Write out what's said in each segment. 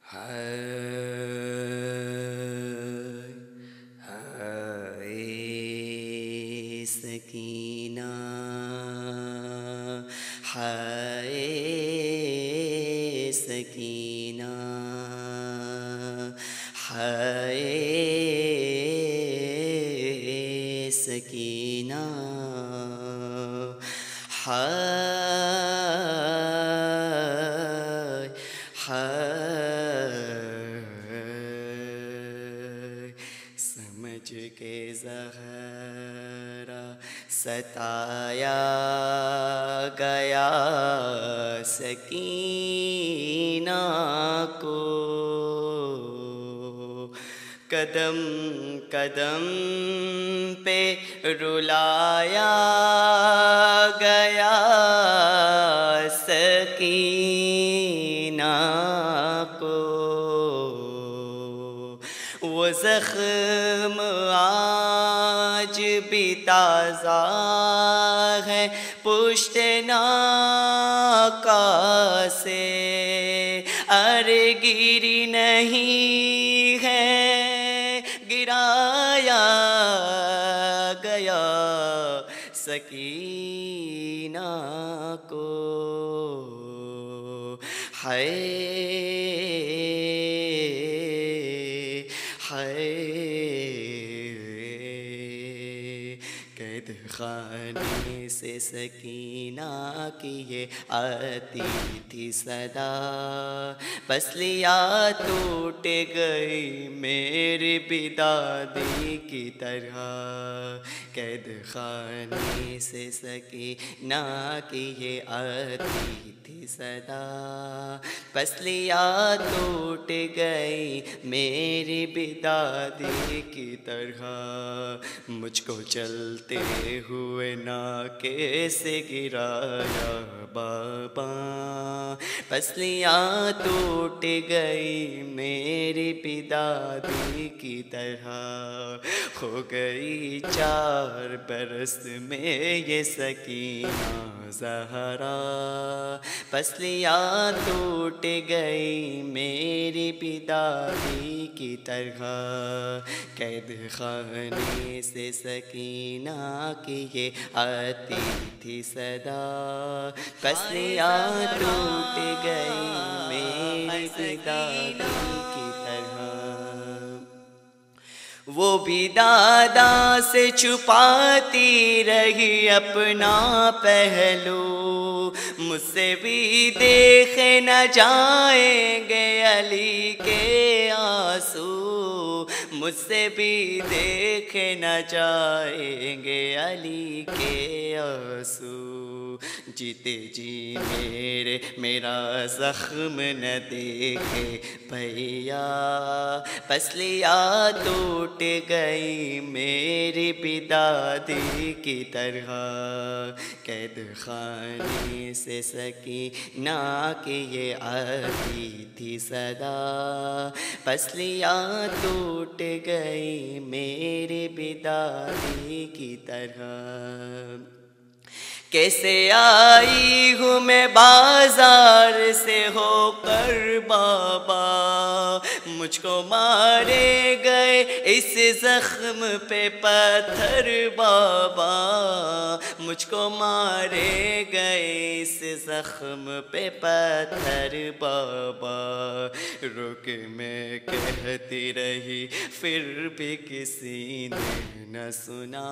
ہائے ہائے سکینہ، ہائے سکینہ، ہائے سکینہ، ہائے ہائے سمجھ کے زہرا ستایا گیا سکینہ کو، قدم قدم پہ رلایا گیا سکینہ کو، وہ زخم آج بھی تازہ ہے پشت ناکا سے، ارے گری نہیں ہے گرایا گیا سکینہ کو، ہائے ہائے قید خانے سے سکینہ کی یہ آتی تھی صدا، بس لیا ٹوٹ گئی میری بھی دادی کی طرح، قید خانے سے سکینہ کی یہ آتی تھی صدا، بس لیا ٹوٹ گئی میری بھی دادی کی طرح، مجھ کو چلتے ہوئے ناکے سے گرایا بابا، پسلیاں ٹوٹ گئی میری بھی دادی کی طرح، ہو گئی 4 برس میں یہ سکینہ زہرا، پسلیاں ٹوٹ گئی میری بھی دادی کی طرح، قید خانے سے سکینہ کی یہ آتی تھی صدا، پسلیاں ٹوٹ گئی میری بھی دادی کی طرح، وہ بھی دادا سے چھپاتی رہی اپنا پہلو، مجھ سے بھی دیکھے نہ جائیں گے علی کے آنسو، مجھ سے بھی دیکھے نہ جائیں گے علی کے آنسو، جیتے جی میرا زخم نہ دیکھے بھیا، پسلیاں ٹوٹ گئی میری بھی دادی کی طرح، قید خانے سے سکینہ کی یہ آتی تھی صدا، پسلیاں ٹوٹ گئی میری بھی دادی کی طرح، کیسے آئی ہوں میں بازار سے ہو کر بابا، مجھ کو مارے گئے اس زخم پہ پتھر بابا، مجھ کو مارے گئے اس زخم پہ پتھر بابا، رک میں کہتی رہی پھر بھی کسی نے نہ سنا،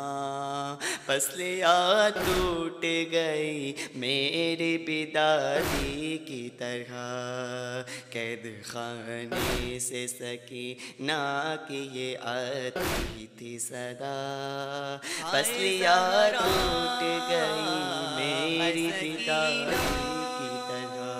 پسلیاں ٹوٹ گئی میری بھی دادی کی طرح، قید خانے سے سکینہ کی یہ آتی تھی صدا، پسلیاں ٹوٹ گئی میری بھی دادی کی طرح،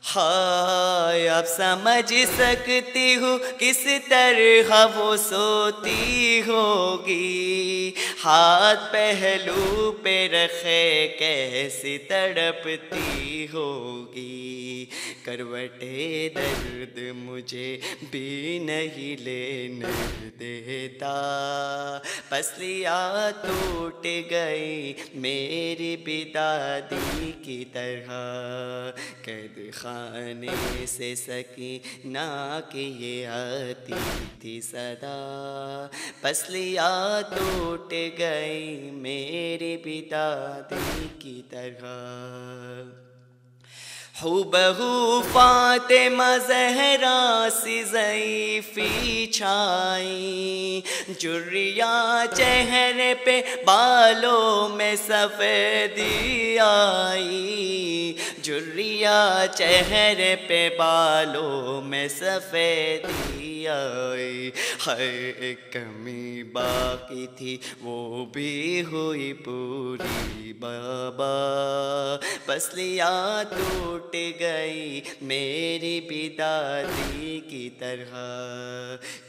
ہائے اب سمجھ سکتی ہوں کس طرح وہ سوتی ہوگی، ہاتھ پہلو پہ رکھے کیسی تڑپتی ہوگی، کروٹے درد مجھے بھی نہیں لینے دیتا، پسلیاں ٹوٹ گئی میری بھی دادی کی طرح، قید خانے سے سکینہ کی یہ آتی تھی صدا، پسلیاں ٹوٹ گئی میری بھی دادی کی طرح۔ ہو بہو فاطمہ زہرا سی ضعیفی چھائی، جھریاں چہرے پہ بالوں میں سفیدی آئی، جھریاں چہرے پہ بالوں میں سفیدی آئی، ہر ایک کمی باقی تھی وہ بھی ہوئی پوری بابا، پسلیاں ٹوٹ گئی میری بھی دادی کی طرح،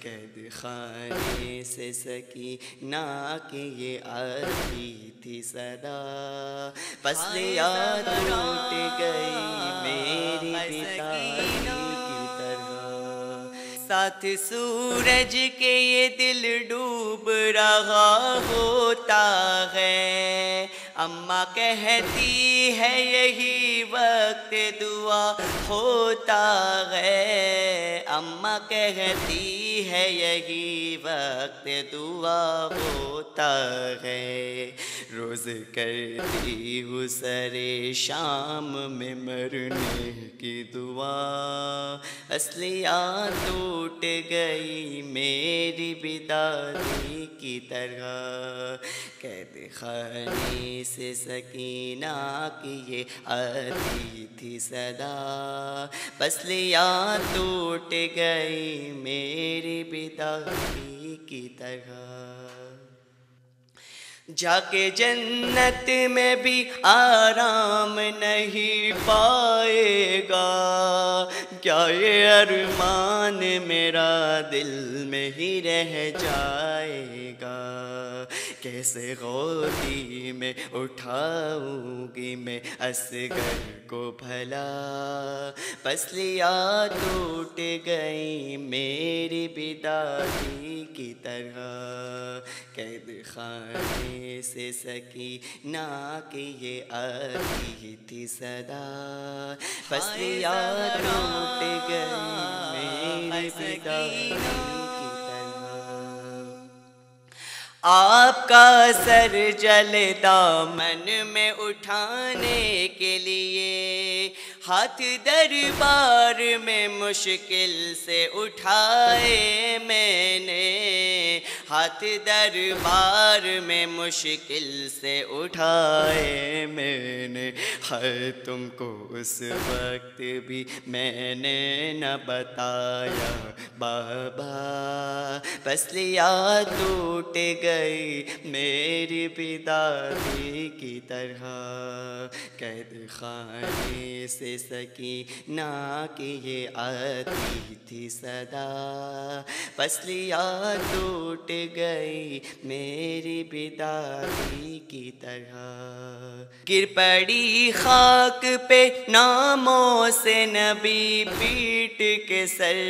قید خانے سے سکینہ کی یہ آتی تھی صدا، پسلیاں ٹوٹ گئی میری بھی دادی کی طرح، ساتھ سورج کے یہ دل ڈوب رہا ہوتا ہے، اماں کہتی ہے یہی وقت دعا ہوتا ہے، اماں کہتی ہے یہی وقت دعا ہوتا ہے، روز کرتی ہوں سرے شام میں مرنے کی دعا، پسلیاں ٹوٹ گئی میری بھی دادی کی طرح، قید خانے سے سکینہ کی یہ آتی تھی صدا، پسلیاں ٹوٹ گئی میری بھی دادی کی طرح، جا کے جنت میں بھی آرام نہیں پائے گا، کیا یہ ارمان میرا دل میں ہی رہ جائے گا، کیسے گودی میں اٹھاؤں گی میں اصغر کو بھلا، پسلیاں ٹوٹ گئی میری بھی دادی کی طرح، قید خانے سے سکینہ کی یہ آتی تھی صدا، پسلیاں ٹوٹ گئی میری بھی دادی کی طرح، آپ کا سر جلے دامن میں اٹھانے کے لیے، ہاتھ دربار میں مشکل سے اٹھائے میں نے، ہاتھ دربار میں مشکل سے اٹھائے میں نے، ہر تم کو اس وقت بھی میں نے نہ بتایا بابا، پسلیاں ٹوٹ گئی میری بھی دادی کی طرح، قید خانے سے سکینہ کی یہ آتی تھی صدا، پسلیاں ٹوٹ گئی میری بھی دادی کی طرح، گر پڑی خاک پہ ناموں سے نبی پیٹ کے سر،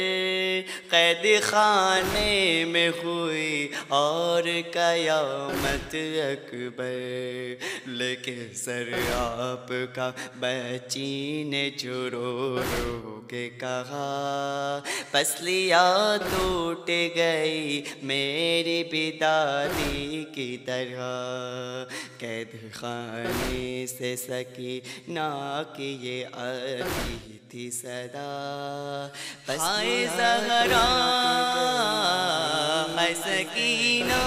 قید خانے میں ہوئی اور قیامت اکبر، لیکن سر آپ کا بچی نے جو رو رو کے کہا، پسلیاں ٹوٹ گئی میری بھی دادی کی طرح، قید خانے سے سکینہ کی یہ آتی تھی صدا، ہائے زہرا ہائے سکینہ